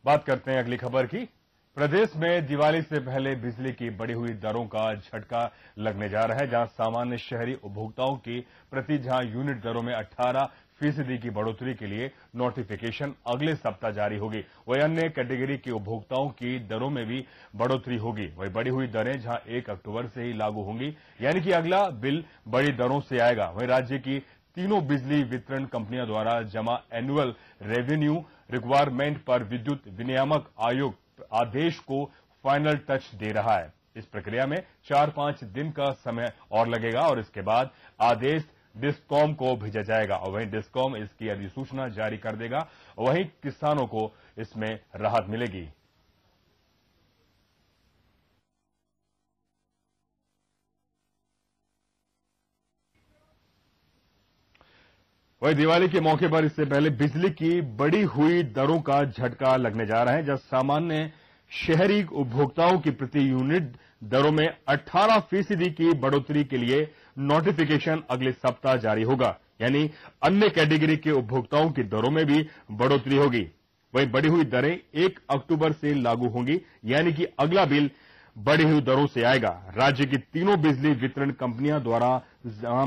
बात करते हैं अगली खबर की। प्रदेश में दिवाली से पहले बिजली की बढ़ी हुई दरों का झटका लगने जा रहा है, जहां सामान्य शहरी उपभोक्ताओं की प्रति यूनिट दरों में 18% की बढ़ोतरी के लिए नोटिफिकेशन अगले सप्ताह जारी होगी। वहीं अन्य कैटेगरी के उपभोक्ताओं की दरों में भी बढ़ोतरी होगी। वहीं बढ़ी हुई दरें जहां 1 अक्टूबर से ही लागू होंगी, यानी कि अगला बिल बड़ी दरों से आएगा। वहीं राज्य की तीनों बिजली वितरण कंपनियों द्वारा जमा एनुअल रेवेन्यू रिक्वायरमेंट पर विद्युत विनियामक आयोग आदेश को फाइनल टच दे रहा है। इस प्रक्रिया में 4-5 दिन का समय और लगेगा और इसके बाद आदेश डिस्कॉम को भेजा जाएगा और वहीं डिस्कॉम इसकी अधिसूचना जारी कर देगा। वहीं किसानों को इसमें राहत मिलेगी। वहीं दिवाली के मौके पर इससे पहले बिजली की बढ़ी हुई दरों का झटका लगने जा रहा है, जहां सामान्य शहरी उपभोक्ताओं की प्रति यूनिट दरों में 18% की बढ़ोतरी के लिए नोटिफिकेशन अगले सप्ताह जारी होगा, यानी अन्य कैटेगरी के उपभोक्ताओं की दरों में भी बढ़ोतरी होगी। वहीं बढ़ी हुई दरें 1 अक्टूबर से लागू होंगी, यानी कि अगला बिल बढ़ी हुई दरों से आएगा। राज्य की तीनों बिजली वितरण कंपनियों द्वारा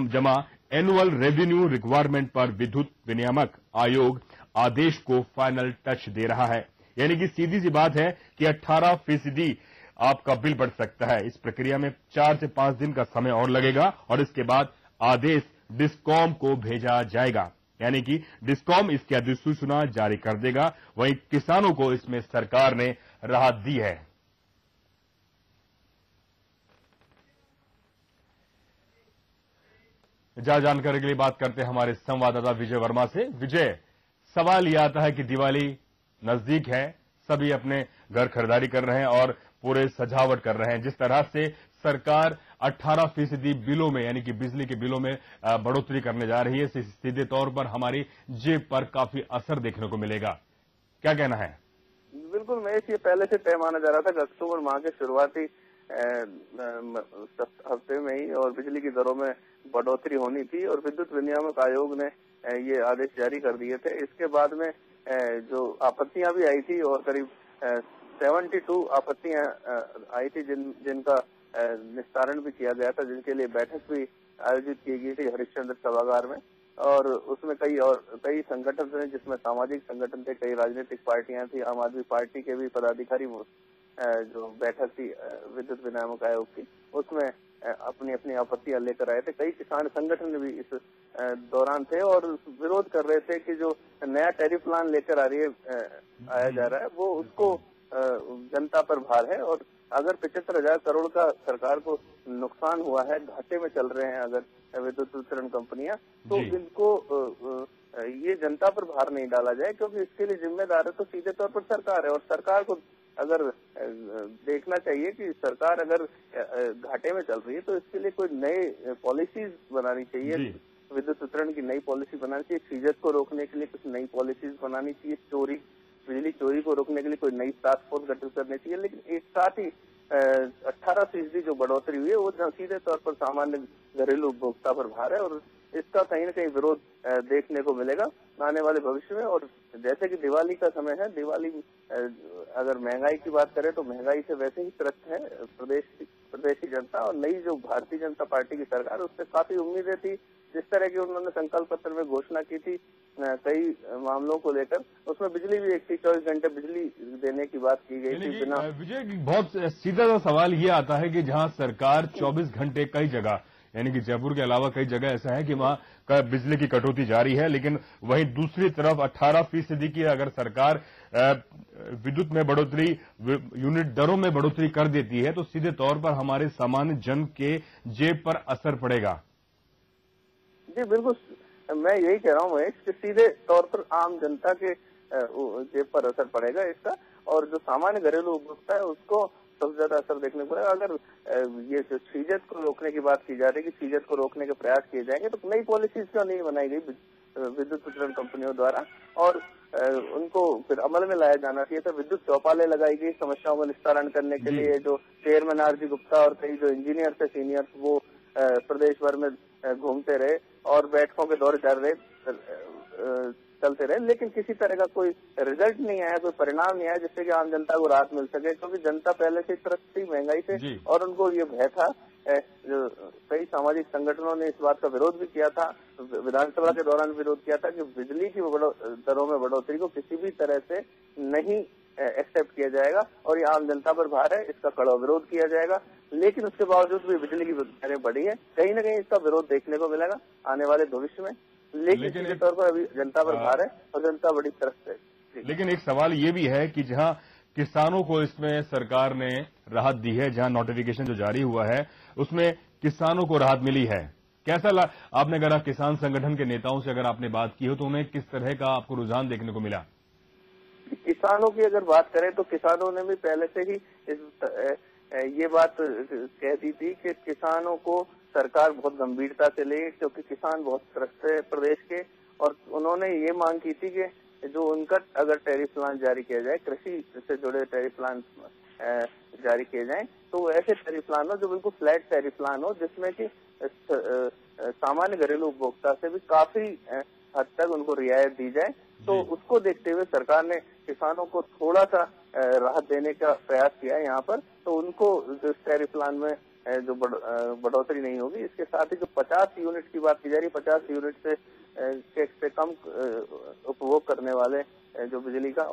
जमा एनुअल रेवेन्यू रिक्वायरमेंट पर विद्युत विनियामक आयोग आदेश को फाइनल टच दे रहा है, यानी कि सीधी सी बात है कि 18% आपका बिल बढ़ सकता है। इस प्रक्रिया में 4 से 5 दिन का समय और लगेगा और इसके बाद आदेश डिस्कॉम को भेजा जाएगा, यानी कि डिस्कॉम इसकी अधिसूचना जारी कर देगा। वहीं किसानों को इसमें सरकार ने राहत दी है। ज्यादा जानकारी के लिए बात करते हैं हमारे संवाददाता विजय वर्मा से। विजय, सवाल यह आता है कि दिवाली नजदीक है, सभी अपने घर खरीदारी कर रहे हैं और पूरे सजावट कर रहे हैं। जिस तरह से सरकार 18% बिलों में यानी कि बिजली के बिलों में बढ़ोतरी करने जा रही है, सीधे तौर पर हमारी जेब पर काफी असर देखने को मिलेगा। क्या कहना है? बिल्कुल, मैं ये पहले से तय माना जा रहा था कि अक्टूबर माह के शुरुआती हफ्ते में ही और बिजली की दरों में बढ़ोतरी होनी थी और विद्युत विनियामक आयोग ने ये आदेश जारी कर दिए थे। इसके बाद में जो आपत्तियां भी आई थी और करीब 72 आपत्तियां आई थी जिनका निस्तारण भी किया गया था, जिनके लिए बैठक भी आयोजित की गई थी हरिश्चंद्र सभागार में। और उसमें कई संगठन थे, जिसमें सामाजिक संगठन थे, कई राजनीतिक पार्टियां थी, आम आदमी पार्टी के भी पदाधिकारी जो बैठक थी विद्युत विनियामक आयोग की, उसमें अपनी अपनी आपत्तियां लेकर आए थे। कई किसान संगठन भी इस दौरान थे और विरोध कर रहे थे कि जो नया टैरिफ प्लान लेकर आया जा रहा है वो उसको जनता पर भार है और अगर 75,000 करोड़ का सरकार को नुकसान हुआ है, घाटे में चल रहे हैं अगर विद्युत वितरण कंपनियां, तो इनको ये जनता पर भार नहीं डाला जाए, क्योंकि इसके लिए जिम्मेदार है तो सीधे तौर पर सरकार है। और सरकार को अगर देखना चाहिए कि सरकार अगर घाटे में चल रही है तो इसके लिए कोई नई पॉलिसीज बनानी चाहिए, विद्युत वितरण की नई पॉलिसी बनानी चाहिए, सीजत को रोकने के लिए कुछ नई पॉलिसीज बनानी चाहिए, बिजली चोरी को रोकने के लिए कोई नई टास्क फोर्स गठित करनी चाहिए। लेकिन एक साथ ही 18% जो बढ़ोतरी हुई है वो सीधे तौर पर सामान्य घरेलू उपभोक्ता पर भार है और इसका कहीं न कहीं विरोध देखने को मिलेगा आने वाले भविष्य में। और जैसे कि दिवाली का समय है, दिवाली अगर महंगाई की बात करें तो महंगाई से वैसे ही त्रस्त है प्रदेश की जनता, और नई जो भारतीय जनता पार्टी की सरकार, उससे काफी उम्मीदें थी। जिस तरह की उन्होंने संकल्प पत्र में घोषणा की थी कई मामलों को लेकर, उसमें बिजली भी 24 घंटे बिजली देने की बात की गई थी। बिना विजय, बहुत सीधा सा सवाल ये आता है कि जहां सरकार 24 घंटे कई जगह यानी कि जयपुर के अलावा कई जगह ऐसा है कि वहां बिजली की कटौती जारी है, लेकिन वहीं दूसरी तरफ 18% की अगर सरकार विद्युत में बढ़ोतरी, यूनिट दरों में बढ़ोतरी कर देती है तो सीधे तौर पर हमारे सामान्य जन के जेब पर असर पड़ेगा। जी बिल्कुल, मैं यही कह रहा हूँ महेश कि सीधे तौर पर आम जनता के जेब पर असर पड़ेगा इसका, और जो सामान्य घरेलू उपभोक्ता है उसको सबसे ज्यादा असर देखने को पड़ेगा। अगर ये जो सीजत को रोकने की बात की जा रही है कि सीजत को रोकने के प्रयास किए जाएंगे, तो नई पॉलिसीज क्यों नहीं बनाई गई विद्युत वितरण कंपनियों द्वारा और उनको फिर अमल में लाया जाना चाहिए। तो विद्युत चौपालें लगाई गई समस्याओं का निस्तारण करने के लिए। जो चेयरमैन आरजी गुप्ता और कई जो इंजीनियर थे सीनियर्स, वो प्रदेश भर में घूमते रहे और बैठकों के दौरे कर रहे, चलते रहे, लेकिन किसी तरह का कोई रिजल्ट नहीं आया, कोई परिणाम नहीं आया जिससे कि आम जनता को राहत मिल सके, क्योंकि जनता पहले से त्रस्त थी महंगाई से और उनको ये भय था। जो कई सामाजिक संगठनों ने इस बात का विरोध भी किया था, विधानसभा के दौरान विरोध किया था कि बिजली की दरों में बढ़ोतरी को किसी भी तरह से नहीं एक्सेप्ट किया जाएगा और ये आम जनता पर भार है, इसका कड़ा विरोध किया जाएगा। लेकिन उसके बावजूद भी बिजली की दरें बढ़ी है, कहीं न कहीं इसका विरोध देखने को मिलेगा आने वाले भविष्य में। लेकिन सीधे तौर पर अभी जनता पर भार है और जनता बड़ी त्रस्त है। लेकिन एक सवाल ये भी है कि जहां किसानों को इसमें सरकार ने राहत दी है, जहां नोटिफिकेशन जो जारी हुआ है उसमें किसानों को राहत मिली है, कैसा आपने अगर किसान संगठन के नेताओं से अगर आपने बात की हो तो उन्हें किस तरह का आपको रुझान देखने को मिला? किसानों की अगर बात करें तो किसानों ने भी पहले से ही ये बात कह दी थी कि किसानों को सरकार बहुत गंभीरता से ले, क्योंकि किसान बहुत त्रस्त है प्रदेश के, और उन्होंने ये मांग की थी कि जो उनका अगर टैरिफ प्लान जारी किया जाए, कृषि से जुड़े टैरिफ प्लान जारी किए जाएं, तो ऐसे टैरिफ प्लान हो जो बिल्कुल फ्लैट टैरिफ प्लान हो, जिसमें कि सामान्य घरेलू उपभोक्ता से भी काफी हद तक उनको रियायत दी जाए। तो उसको देखते हुए सरकार ने किसानों को थोड़ा सा राहत देने का प्रयास किया है यहाँ पर। तो उनको जो टैरिफ प्लान में जो बढ़ोतरी नहीं होगी। इसके साथ ही जो 50 यूनिट की बात की जा रही है, 50 यूनिट से कम उपभोग करने वाले जो बिजली का